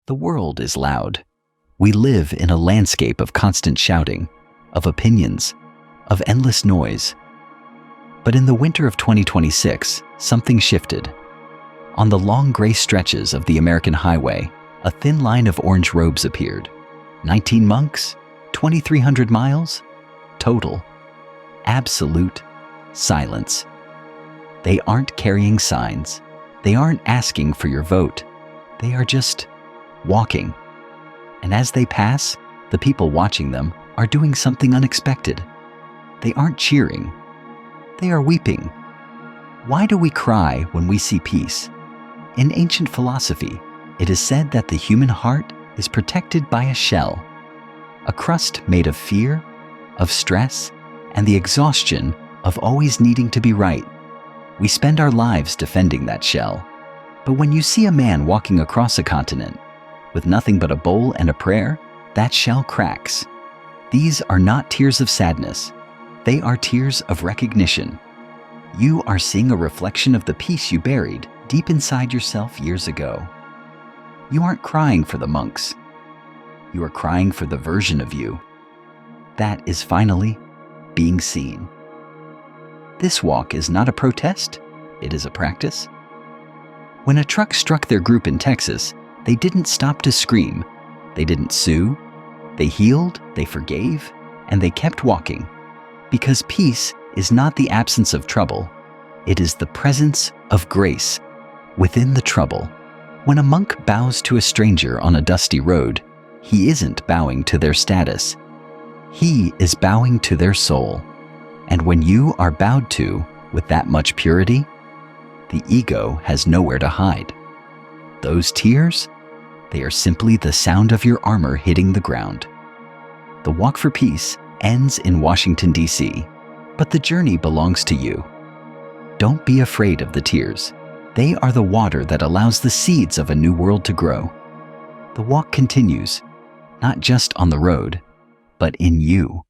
The world is loud. We live in a landscape of constant shouting, of opinions, of endless noise. But in the winter of 2026, something shifted. On the long gray stretches of the American highway, a thin line of orange robes appeared. 19 monks, 2,300 miles, total, absolute silence. They aren't carrying signs. They aren't asking for your vote. They are just walking. And as they pass, the people watching them are doing something unexpected. They aren't cheering. They are weeping. Why do we cry when we see peace? In ancient philosophy, it is said that the human heart is protected by a shell, a crust made of fear, of stress, and the exhaustion of always needing to be right. We spend our lives defending that shell. But when you see a man walking across a continent with nothing but a bowl and a prayer, that shell cracks. These are not tears of sadness. They are tears of recognition. You are seeing a reflection of the peace you buried deep inside yourself years ago. You aren't crying for the monks. You are crying for the version of you that is finally being seen. This walk is not a protest, it is a practice. When a truck struck their group in Texas, they didn't stop to scream. They didn't sue. They healed, they forgave, and they kept walking. Because peace is not the absence of trouble, it is the presence of grace within the trouble. When a monk bows to a stranger on a dusty road, he isn't bowing to their status. He is bowing to their soul. And when you are bowed to with that much purity, the ego has nowhere to hide. Those tears, they are simply the sound of your armor hitting the ground. The walk for peace ends in Washington, D.C., but the journey belongs to you. Don't be afraid of the tears. They are the water that allows the seeds of a new world to grow. The walk continues, not just on the road, but in you.